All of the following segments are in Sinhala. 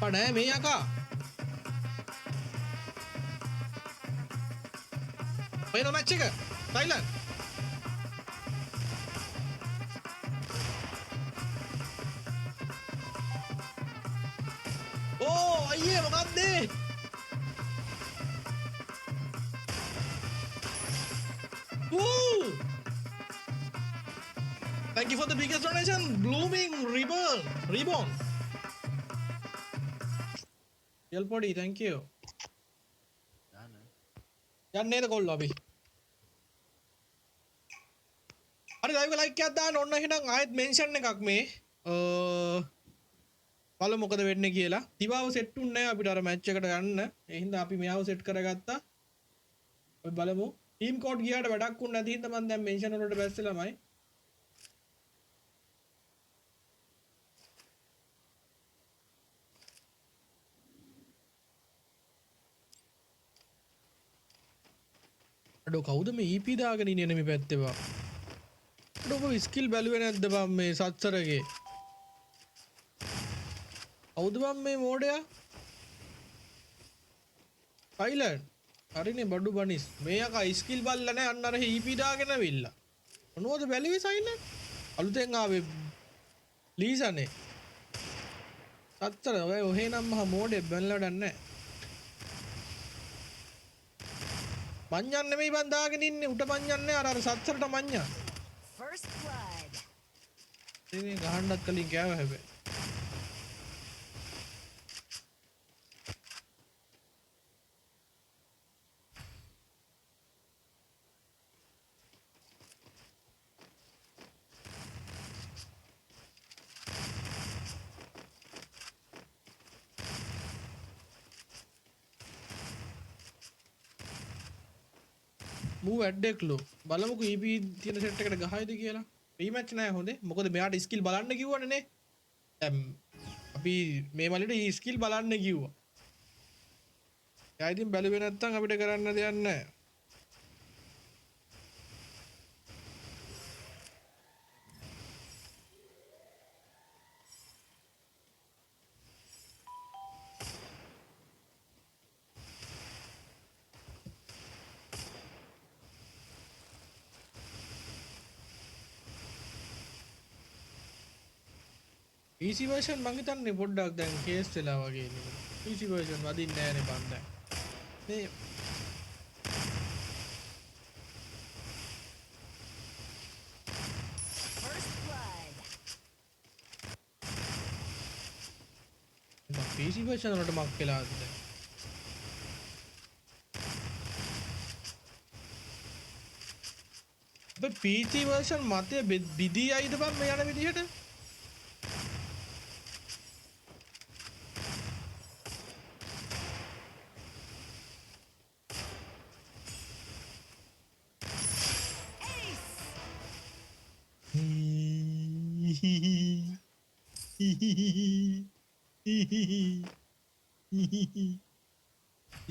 නෑ මේ යකා. වෙන මැච් එක. සයිලන්ට්. ඕ අයියේ මොකක්ද? Woo! Thank you for the biggest donation, Blooming Reborn. Reborn. Yelpodi, thank you. යන්නේ නේද කොල්ලෝ අපි? හරි ලයිව් එක ලයික් එකක් දාන්න ඕන්න එහෙනම් ආයෙත් මෙන්ෂන් එකක් මේ. බලමු මොකද වෙන්නේ කියලා. දිවාව සෙට් උන්නේ නැහැ අපිට අර මැච් එකට යන්න. ඒ හින්දා අපි මෙයාව සෙට් කරගත්තා. අපි බලමු. ටීම් කෝඩ් ගියාට වැඩක් උන්නේ නැති හින්දා මම දැන් මෙන්ෂන් වලට බැස්සෙලාමයි. අඩෝ කවුද මේ EP දාගෙන ඉන්නේ මේ පැත්තේ බා? අඩෝ ඔබ ස්කිල් බැලුවේ නැද්ද බම් මේ සත්සරගේ? කවුද බම් මේ මෝඩයා? සයිලන්ට්. හරිනේ බඩු බනිස්. මේ යකා ස්කිල් බල්ලා නැහැ අන්න අර EP දාගෙන ඇවිල්ලා. මොනවද බැලුවේ සයිලන්ට්? අලුතෙන් ආවේ ලීසනේ. සත්තර ඔය ඔහේ නම් මහ මෝඩේ බැලලා වැඩක් නැහැ. මඤ්ඤන් නෙමෙයි බන් දාගෙන ඉන්නේ උට මඤ්ඤන් නෑ අර සත්තරට මඤ්ඤා. First blood. ඉතින් ගහන්නත් කලින් කෑව හැබැයි. මූ ඇඩ්ඩෙක්ලු බලමුකෝ EP තියෙන සෙට් එකට ගහයිද කියලා. රීමැච් නෑ හොඳේ. මොකද මෙයාට ස්කිල් බලන්න කිව්වනේ නේ. දැන් අපි මේ මල්ලිට ස්කිල් බලන්න කිව්වා. එයා ඉතින් බැලුවේ නැත්තම් අපිට කරන්න දෙයක් නෑ. PC version මං හිතන්නේ පොඩ්ඩක් දැන් කේස් වෙලා වගේ ඉන්නේ. PC version වදින්නේ නෑනේ බං දැන්. මේ PC version වලට මක් වෙලාද දැන්. අපේ PC version මතය බිදී අයිද බං මේ යන විදිහට?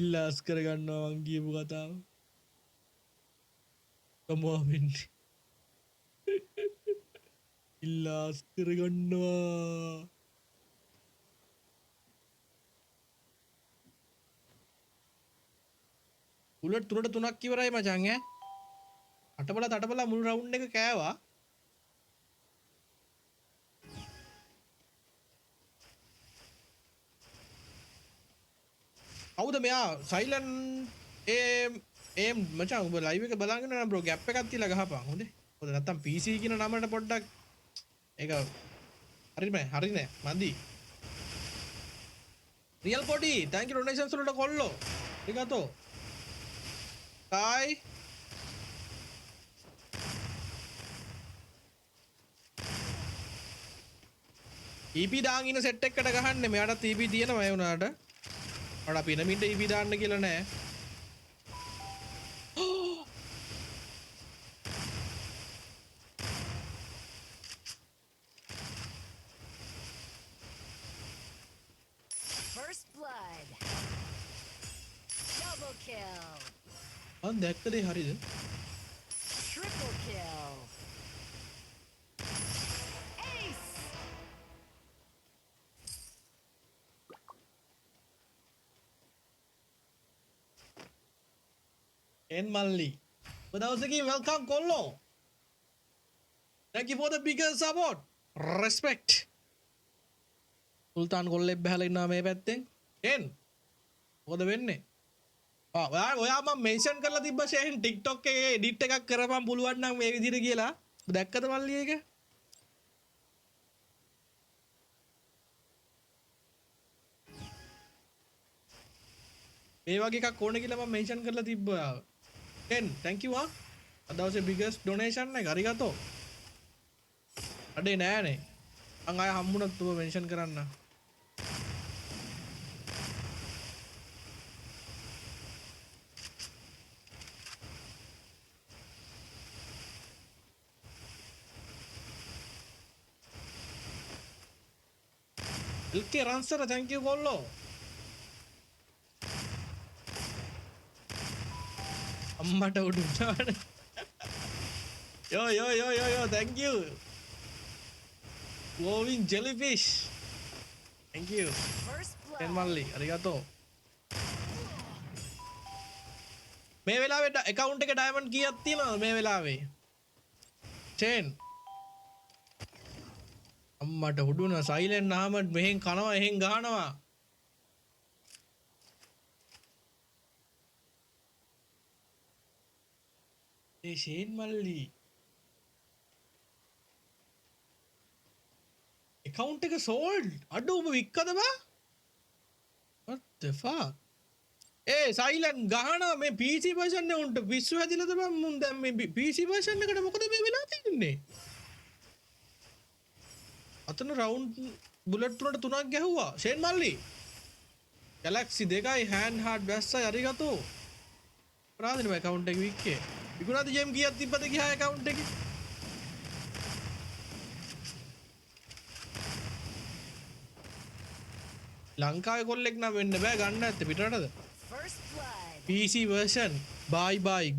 ඉල්ලාස් කරගන්නවා මං කියපු කතාව. කමවා වෙන්නේ. ඉල්ලාස් කරගන්නවා. බුලට් 3ට 3ක් ඉවරයි මචං ඈ. අටබලා මුළු රවුන්ඩ් එක කෑවා. කවුද මෙයා සයිලන්ට් එම් මචං ඔබ ලයිව් එක බලගෙන නම් බ්‍රෝ ගැප් එකක් තියලා ගහපන් හොඳේ. මොකද නැත්තම් PC කියන නමට පොඩ්ඩක් ඒක හරිනේ මදි. රියල් පොඩි thank you donations වලට කොල්ලෝ. ටිකතෝ. කායි EP දාන් ඉන්න සෙට් එකකට ගහන්නේ මෙයාටත් EP තියෙනවා ඒ උනාට. මට පිරමිඩ් EP දාන්න කියලා නෑ. First blood. Double kill. අන් දැක්කද හරිද? Triple kill. එන් මල්ලි දවසකින් වෙල්කම් කොල්ලෝ. Thank you for the biggest support. Respect. සුල්තාන් කොල්ලෙක් බහලා ඉන්නවා මේ පැත්තෙන්. එන් මොකද වෙන්නේ? ඔයා මම මෙන්ෂන් කරලා තිබ්බ ෂේන් TikTok එකේ එඩිට් එකක් කරපම් පුළුවන් නම් මේ විදිහට කියලා. දැක්කද මල්ලි ඒක? මේ වගේ එකක් ඕන කියලා මම මෙන්ෂන් කරලා තිබ්බා. එන් thank you ආ. අද දවසේ biggest donation එක අරිගතෝ. අඩේ නෑනේ. මං ආය හම්බුනත් ඔබ මෙන්ෂන් කරන්න. එල්කේ රන්සර thank you කොල්ලෝ. අම්මට උඩුනානේ. yo thank you. Glowing jellyfish. Thank you. එන් මල්ලි අරිගතෝ. මේ වෙලාවේ account එකේ diamond කීයක් තියෙනවද මේ වෙලාවේ? 10. අම්මට හුඩුන සයිලන්ට් අහමඩ් මෙහෙන් කනවා එහෙන් ගහනවා. ඒ ෂේන් මල්ලි account එක sold. අඩෝ ඔබ වික්කද බා? what the fuck? A silent ගහනවා මේ PC version එක උන්ට පිස්සු හැදිලාද බං මුන් දැන් මේ PC version එකට මොකද මේ වෙලා තින්නේ? අතන රවුන්ඩ් බුලට් තුනට තුනක් ගැහුවා. ෂේන් මල්ලි. Galaxy 2යි hand hard වැස්සයි අරිගතෝ. ප්‍රාදෙන මේ account එක වික්කේ. විකුණාද ජෙම් කීයක් තිබ්බද ගියා account එකේ? ලංකාවේ කොල්ලෙක් නම් වෙන්න බෑ ගන්න ඇත්තේ පිටරටද? PC version bye bye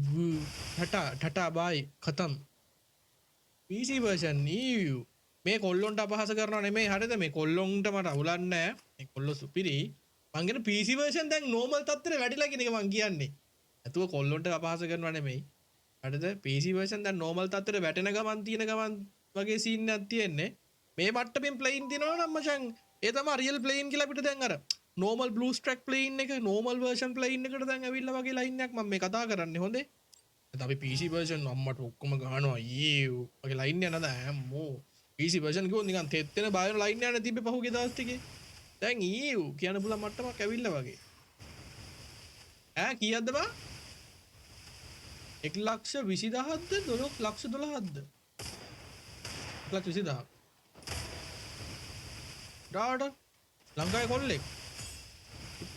ta-ta bye खत्म. PC version new මේ කොල්ලොන්ට අපහාස කරනව නෙමෙයි හරිද? මේ කොල්ලොන්ට මට අවුලක් නැහැ. මේ කොල්ලෝ සුපිරි. මං කියන PC version දැන් normal තත්ත්වෙට වැඩිලා කියන එක මං කියන්නේ. නැතුව කොල්ලොන්ට අපහාස කරනව නෙමෙයි. හරිද? PC version දැන් normal තත්ත්වෙට වැටෙන ගමන් තියෙන ගමන් වගේ සීන් එකක් තියෙන්නේ. මේ මට්ටමින් ප්ලේන් දිනනවා නම් මචං ඒ තමයි රියල් ප්ලේන් කියලා අපිට දැන් අර normal blue stack plane එක normal version plane එකට දැන් ඇවිල්ලා වගේ ලයින් එකක් මම මේ කතා කරන්නේ හොඳේ. දැන් අපි PC version අම්මට ඔක්කොම ගහනවා ඊයෝ වගේ ලයින් එක නේද අම්මෝ. PC version කිව්වොත් නිකන් තෙත් වෙන බය වෙන ලයින් එකක් තිබ්බේ පහුගිය දවස් ටිකේ. දැන් ඊයෝ කියන්න පුළුවන් මට්ටමක් ඇවිල්ලා වගේ. ඈ කීයක්ද බා? 1,20,000ද 12,12,000ද? 1,20,000. ඩාඩ ලංකාවේ කොල්ලෙක්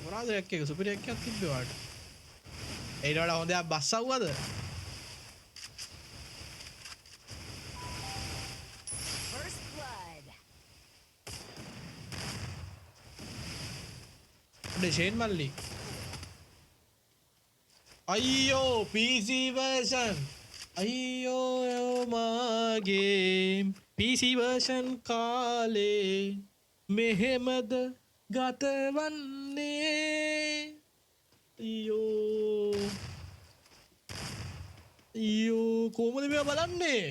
මොරාදයක් එක සුපිරියක් එකක් තිබ්බේ වාට. ඊට වඩා හොඳයක් බස්සව්වද? අඩේ ෂේන් මල්ලි අයියෝ PC version අයියෝ මාගේ PC version කාලේ මෙහෙමද ගතවන්නේ අයියෝ කොහොමද මේවා බලන්නේ?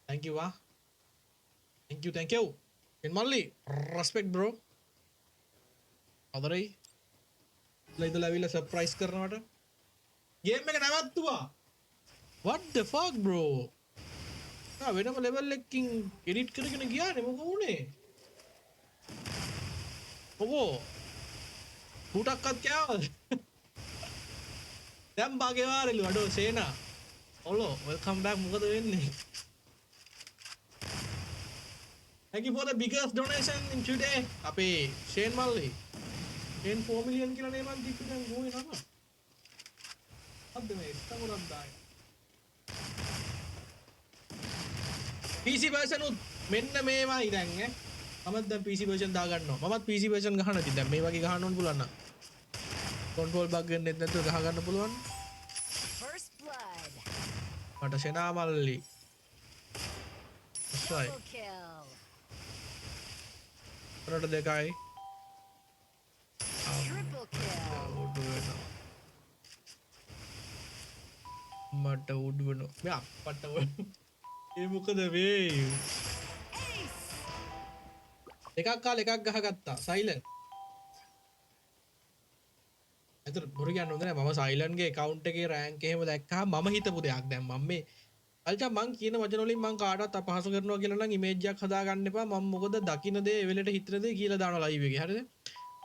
thank you ah thank you එන් මල්ලි respect bro අදරයි ලයිදලා ඇවිල්ලා සර්ප්‍රයිස් කරනවට ගේම් එක නැවතුවා. what the fuck bro? වෙනම ලෙවල් එකකින් එඩිට් කරගෙන ගියානේ මොකෝ උනේ? ඔබෝ පුටක්වත් කෑවද? දැන් බාගේ වාරෙලු අඩෝ සේනා. ඔලෝ වෙල්කම් බෑක් මොකද වෙන්නේ? thank you for the biggest donation in today. අපේ ෂේන් මල්ලි 4 million කියලා නේ මන් දීපු දැන් ගෝවේ නම. අද මේ ස්තමුරක් දායි. PC version උත් මෙන්න මේවයි දැන් ඈ. මමත් දැන් PC version දා ගන්නවා. මමත් PC version ගහන්න ඉතින් දැන් මේ වගේ ගහන්න ඕන පුළුවන් නම්. control bug ගන්නෙත් නැතුව ගහ ගන්න පුළුවන්. මට සෙනා මල්ලි. සයි. රට දෙකයි. වෙනවා. මට උඩ් වෙනවා. මේ අප්පට වෙනවා. ඒ මොකද වේ? එකක් කාලේ එකක් ගහගත්තා. සයිලන්ට්. ඒතර බොරු කියන්න හොඳ නෑ. මම සයිලන්ට් ගේ account එකේ rank එහෙම දැක්කහම මම හිතපු දෙයක්. දැන් මම මේ අල්චා මං කියන වචන වලින් මං කාටවත් අපහාස කරනවා කියලා නම් ඉමේජ් එකක් හදා ගන්න එපා. මම මොකද දකින්න දේ ඒ වෙලෙට හිතන දේ කියලා දානවා ලයිව් එකේ. හරිද?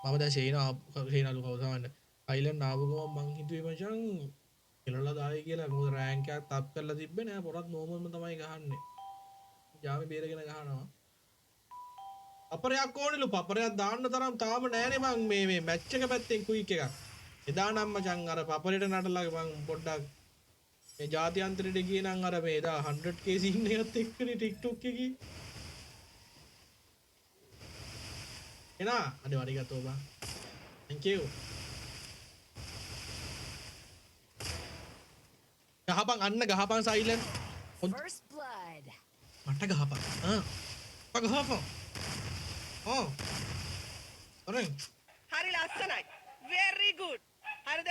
මම දැන් ෂේනාලු කවදාවන්න සයිලන්ට් ආව ගමන් මං හිතුවේ මචං කෙලලා දායි කියලා. මොකද රෑන්ක් එකක් ටප් කරලා තිබ්බේ නෑ. පොරත් නෝමල්ම තමයි ගහන්නේ. ජාමේ බේරගෙන ගහනවා. අපරයක් ඕනෙලු පපරයක් දාන්න තරම් තාම නෑනේ මං මේ මැච් එක පැත්තෙන් ක්වික් එකක්. එදා නම් මචං අර පපරේට නටලා මං පොඩ්ඩක් මේ ජාත්‍යන්තරයට ගියේ නම් අර මේ එදා 100k සීන් එකත් එක්කනේ TikTok එකේ. එනා අඩේ වරිගතෝ බා. thank you. ගහපන් අන්න ගහපන් සයිලන්ට්. First blood. මට ගහපන්. ගහපන්. අනේ හරි ලස්සනයි. very good. හරිද?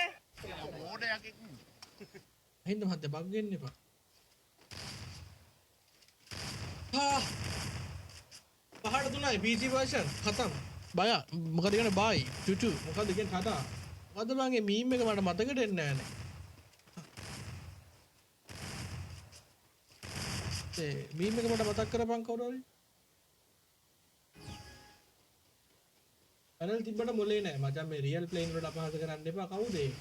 හින්ද මහත්තයා බග් වෙන්න එපා. පහට තුනයි PC version खत्म. බය මොකද කියන්නේ බයි චුචු මොකද කියන්නේ කතා. මොකද මගේ මීම් එක මට මතකෙට එන්නේ නැහනේ. ඒ මීම් එක මට මතක් කරපන් කවුරු හරි. පැනල් තිබ්බට මොලේ නැහැ. මචං මේ රියල් ප්ලේන් වලට අපහාස කරන්න එපා. කවුද ඒ?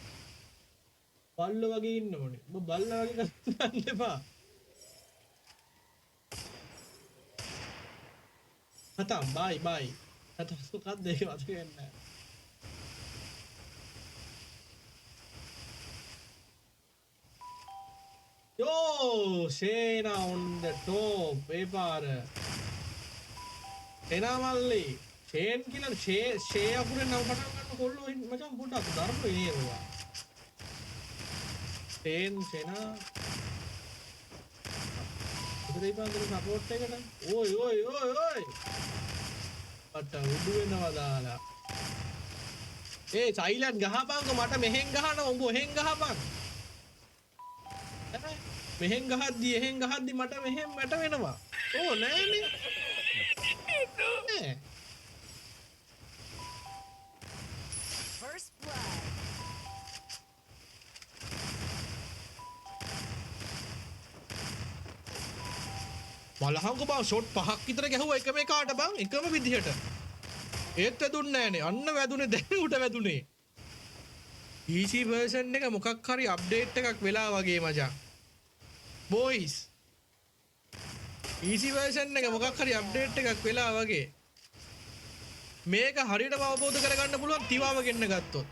බල්ල වගේ ඉන්න ඕනේ. ඔබ බල්ල වගේ කරන්න එපා. खत्म बाय बाय. खत्म මොකක්ද ඒක මතක වෙන්නේ නැහැ. Yo, Shena on the top. ඒ පාර. එනා මල්ලි. ෂේන් කියලා ෂේ අකුරෙන් නම් පටන් ගන්න කොල්ලෝ මචං පොඩ්ඩක් දරපොයි නේද ඔයා. ෂේන් ෂේනා. උදේ පාන්දර සපෝට් එකට. ඕයි ඕයි ඕයි ඕයි. මට උඩු වෙනවා දාලා. ඒ සයිලන්ට් ගහපන්කො මට මෙහෙන් ගහනවා උඹ එහෙන් ගහපන්. මෙහෙන් ගහද්දි එහෙන් ගහද්දි මට මෙහෙන් මට වෙනවා. ඕ නෑනේ. First blood. බලහංකො බං ෂොට් 5ක් විතර ගැහුවා එකම එකාට බං එකම විදිහට. ඒත් වැදුන්නේ නෑනේ. අන්න වැදුනේ දැන් උට වැදුනේ. PC version එක මොකක් හරි අප්ඩේට් එකක් වෙලා වගේ මචං. boys PC version එක මොකක් හරි අප්ඩේට් එකක් වෙලා වගේ. මේක හරියටම අවබෝධ කරගන්න පුළුවන් තිවාව ගෙන්න ගත්තොත්.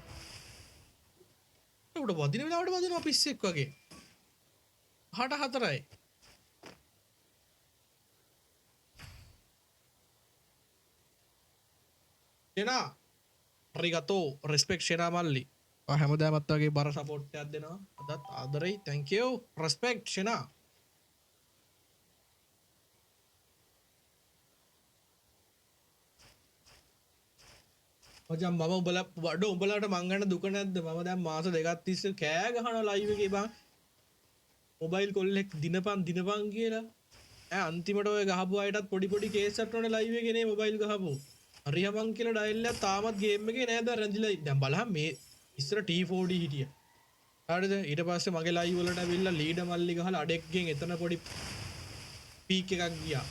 උඩ වදින වෙලාවට වදිනවා පිස්සෙක් වගේ. 8-4යි. ෂෙනා arigato respect ෂෙනා මල්ලි. හැමදාමත් වගේ බර සපෝට් එකක් දෙනවා. අදත් ආදරෙයි thank you respect ෂෙනා. මචං මම උඹලා වඩ උඹලාට මං ගන්න දුක නැද්ද? මම දැන් මාස දෙකක් තිස්සේ කෑ ගහනවා ලයිව් එකේ බං. මොබයිල් කොල්ලෙක් දිනපන් කියලා. අන්තිමට ඔය ගහපු අයටත් පොඩි පොඩි කේස් එකක් වුණේ ලයිව් එකේ නේ මොබයිල් ගහපු. හරියමන් කියලා ඩයල් එක තාමත් ගේම් එකේ නෑද රැඳිලා. දැන් බලහන් මේ ඉස්සර T4D හිටියා. හරිද? ඊට පස්සේ මගේ ලයිව් වලට ඇවිල්ලා ලීඩ මල්ලි ගහලා අඩෙක්ගෙන් එතන පොඩි පීක් එකක් ගියා.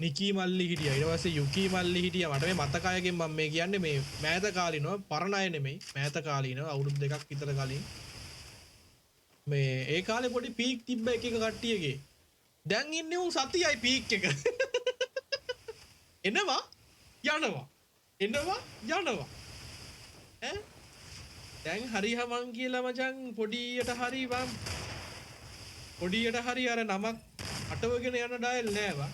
නිකී මල්ලි හිටියා. ඊට පස්සේ යුකී මල්ලි හිටියා. මට මේ මතක අයගෙන් මම මේ කියන්නේ මේ මෑත කාලිනව පරණ අය නෙමෙයි. මෑත කාලිනව අවුරුදු දෙකක් විතර කලින් මේ ඒ කාලේ පොඩි පීක් තිබ්බ එක කට්ටියගේ. දැන් ඉන්නේ උන් සතියයි පීක් එක. එනවා යනවා. එනවා යනවා. ඈ දැන් හරි හමන් කියලා මචං පොඩියට හරි වම් පොඩියට හරි අර නමක් අටවගෙන යන ඩයල් නෑ වා.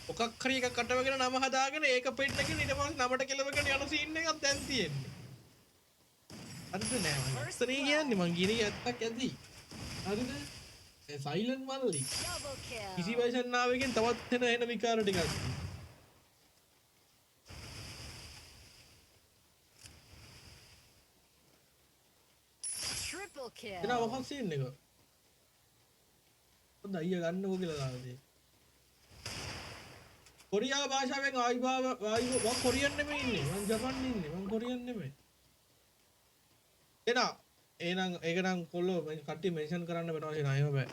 මොකක් හරි එකක් අටවගෙන නම හදාගෙන ඒක පෙන්නගෙන ඊට පස්සේ නමට කෙලවගෙන යන සීන් එකක් දැන් තියෙන්නේ. හරිද නෑ මම. ඉස්සරේ කියන්නේ මං ගිනේ ඇත්තක් ඇති. හරිද? ඒ සයිලන්ට් මල්ලි. Double kill. කිසි version ආවෙකින් තවත් එන විකාර ටිකක්. kill. එනවා මොකක්ද සීන් එක? හොඳ අයියා ගන්නකෝ කියලා දාලා කොරියාව භාෂාවෙන් ආයිබාව මම කොරියන් නෙමෙයි ඉන්නේ මම ජපන් ඉන්නේ මම කොරියන් නෙමෙයි එහෙනම් ඒක නම් කොල්ලෝ කට්ටිය මෙන්ෂන් කරන්න වෙනවා එහෙනම් එහෙම බෑ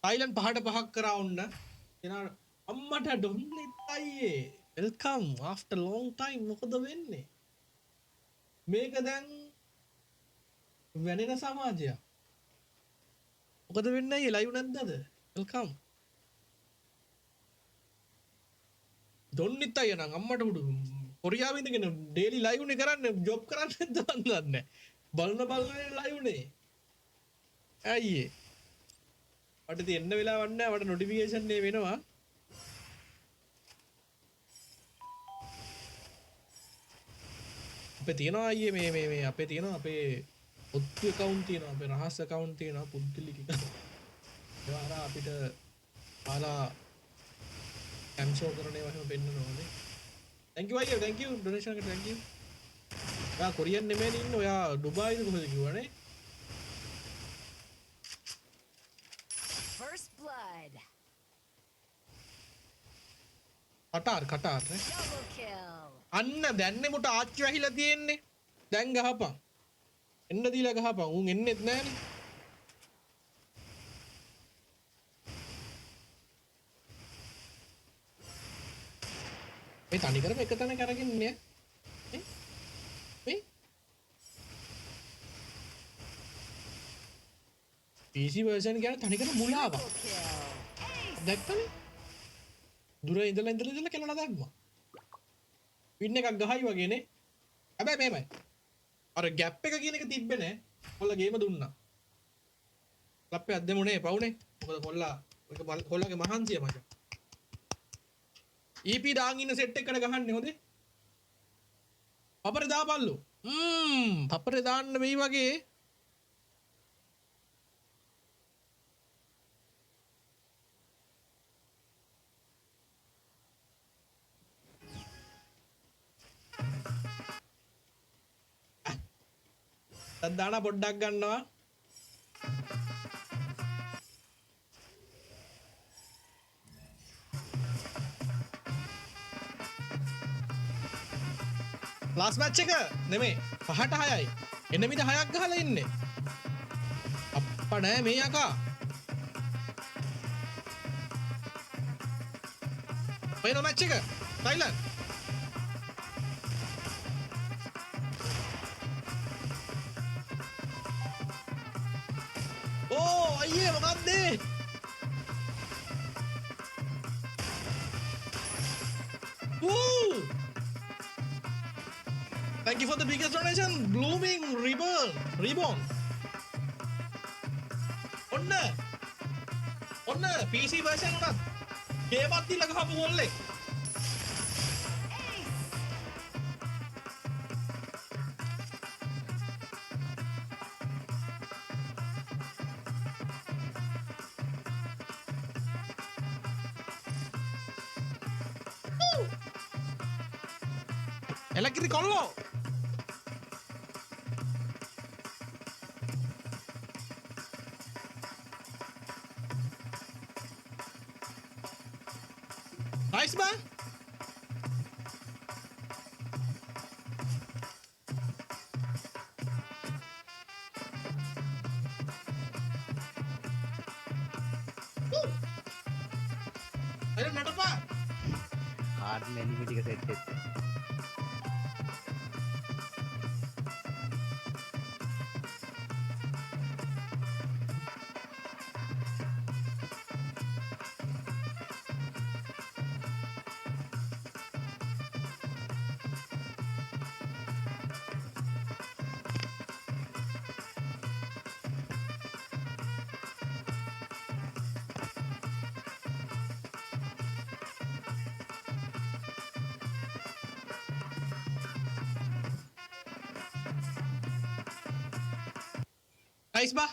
තායිලන්ඩ් පහට පහක් කරා වුණ එහෙනම් අම්මට ඩොන්ලිත් අයියේ වෙල්කම් ආෆ්ටර් ලොන්గ్ ටයිම් මොකද වෙන්නේ මේක දැන් වෙනෙන සමාජයක් මොකද වෙන්නේ අයියේ ලයිව් නැද්ද අද වෙල්කම් දොන්නිත් අයියා නම් අම්මට උඩු කොරියාවේ ඉඳගෙන ඩේලි ලයිව් නේ කරන්නේ ජොබ් කරන්නේ නැද්ද දන්නේ බලන ලයිව් නේ අයියේ මට ඉතින් එන්න වෙලාවක් නැහැ මට නොටිෆිකේෂන් නේ වෙනවා අපේ තියෙනවා අයියේ මේ අපේ තියෙනවා අපේ ඔත්තු account තියෙනවා අපේ රහස් account තියෙනවා පුද්ගලික ඒවා අපිට ආලා ෂෝ කරන ඒවා එහෙම පෙන්නන ඕනේ. Thank you අයියා thank you donation එකට thank you. ඔයා කොරියන් නෙමෙයි ඉන්නේ ඔයා ඩුබායිද කොහෙද කිව්වනේ? First blood. කටාර් නේ. Double kill. අන්න දැන්නේ මුට ආච්චි වැහිලා තියෙන්නේ. දැන් ගහපන්. එන්න දීලා ගහපන්. උන් එන්නෙත් නැහනේ. මේ තනි කරම එක තැනක අරගෙන ඉන්නේ මේ PC version කියන්නේ තනි කරම මුලාවක් Triple kill. දැක්කනේ දුර ඉඳලා කෙලලා දැම්මා පින් එකක් ගහයි වගේනේ හැබැයි මේමයි අර ගැප් එක කියන එක තිබ්බේ නෑ කොල්ලා ගේම දුන්නා ලප්පේ අද්දෙමුනේ පවුනේ මොකද කොල්ලාගේ මහන්සිය මචං EP දාන් ඉන්න සෙට් එකකට ගහන්නේ හොඳේ. පපරේ දාපල්ලු. පපරේ දාන්න වෙයි වගේ. දාන පොඩ්ඩක් ගන්නවා. ලාස් මැච් එක නෙමෙයි 5ට 6යි එනමිට 6ක් ගහලා ඉන්නේ අප්පා නෑ මේ යකා වෙන මැච් එක තායිලන්ඩ් ඕ අයියේ මොකක්ද Thank you for the biggest donation, Blooming Reborn. ඔන්න PC version උනත් ගේමක් දීලා ගහපු මොල්ලේ. එලකිරි කොල්ලෝ Nice man. Ayo nada pa. Hard enemy ටික සෙට් වෙච්ච. Nice ba?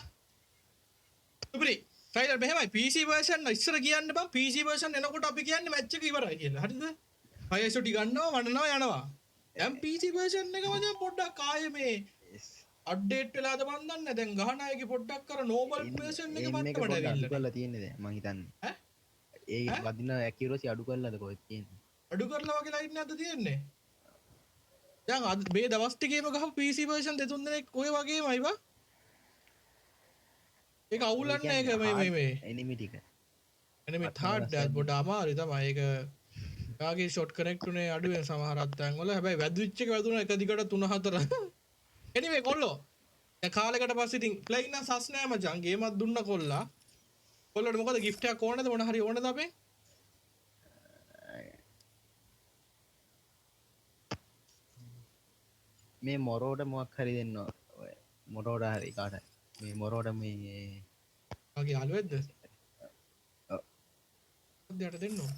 Supri. Trailer මෙහෙමයි PC version ඉස්සර කියන්න බං PC version එනකොට අපි කියන්නේ මැච් එක ඉවරයි කියලා. හරිද? ISOT ගන්නවා වඩනවා යනවා. දැන් PC version එක මචං පොඩ්ඩක් ආයේ මේ අප්ඩේට් වෙලාද මන් දන්නේ නැහැ. දැන් ගහන අයගේ පොඩ්ඩක් අර normal version එක එම් එක මට්ටමට පොඩ්ඩක් අඩු ඇවිල්ලා. කරලා තියෙන්නේ දැන් මං හිතන්නේ. ඈ? ඒ ඈ? වදින accuracy අඩු කරලාද කොහෙද තියෙන්නේ? අඩු කරලා වගේ ලයින් නැද්ද තියෙන්නේ? දැන් අද මේ දවස් ටිකේම ගහපු PC version දෙතුන් දෙනෙක් ඔය වගේමයි වා. ඒක අවුලන්නේ ඒක මේ enemy ටික. enemy hard dash පොඩ අමාරුයි තමයි ඒක. යාගේ shot connect උනේ අඩුවෙන් සමහර අත්යන් වල. හැබැයි වැදුච්ච එක වැදුනා එක දිගට 3-4. anyway කොල්ලෝ දැන් කාලෙකට පස්සේ ඉතින් ප්ලේ ඉන්න සස් නෑ මචං. ගේමක් දුන්න කොල්ලා. කොල්ලට මොකද gift එකක් ඕනද මොන හරි ඕනද අපේ? මේ මොරෝට මොකක් හරි දෙන්න ඔය මොරෝට හරි කාට මේ මොරෝට මේ ආගේ යාළුවෙක්ද? ඔව්. දෙයට දෙන්න ඕන.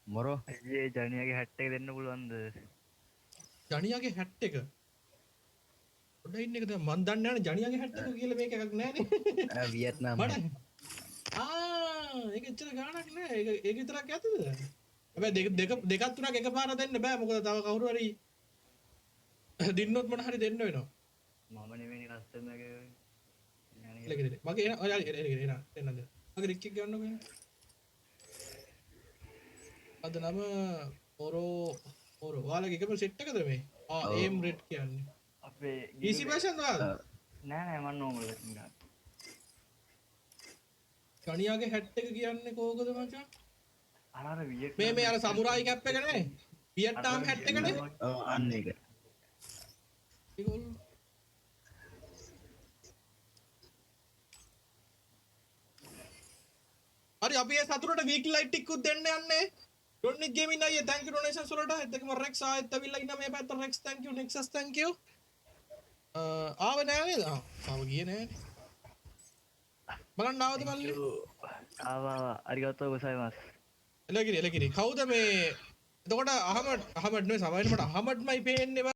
මොරෝ ඒ ජනියගේ හැට් එක දෙන්න පුළුවන්ද? ජනියාගේ හැට් එක. පොඩ්ඩක් ඉන්න එක දැන් මන් දන්නේ නැහැ ජනියාගේ හැට් එක කියලා මේක එකක් නෑනේ. වියට්නාම් මට ඒක එච්චර ගාණක් නෑ. ඒක විතරක් ඇතද? හැබැයි දෙකක් තුනක් එකපාර දෙන්න බෑ. මොකද තව කවුරු හරි දින්නොත් මොන හරි දෙන්න වෙනවා. මම නෙවෙයි කස්ටමර් එක. එලගෙ මගේ එන ඔය එලගෙ එන දෙන්නද? මගේ රික් එක ගන්නකො එන. අද නම ඔරෝ ඔයාලගේ එකම සෙට් එකද මේ? ඒම් රෙඩ් කියන්නේ. අපේ PC version වල නෑ නෑ මම නෝමල් එකකින් ගන්න. ජනියාගේ හැට් එක කියන්නේ කෝකද මචං? අර වියට් මේ අර සමුරායි කැප් එක නේ? වියට්නාම් හැට් එක නේ? ඔව් අන්න ඒක ඒගොල්ලෝ හරි අපි ඒ සතුරට වීක් ලයිට් ටිකකුත් දෙන්න යන්නේ ඩොන්නික් ගේමින් අයියේ thank you donations වලට එතකම රෙක්ස් ආයෙත් ඇවිල්ලා ඉන්න මේ පැත්තට රෙක්ස් thank you nexus thank you ආවේ නෑ නේද ආව ගියේ නෑනේ බලන්න ආවද මල්ලි ආවා අරිගතෝ ගොසයිමස් එලකිරි කවුද මේ එතකොට අහමඩ් නෙවෙයි සමහරවිට මට අහමඩ්මයි පේන්නේ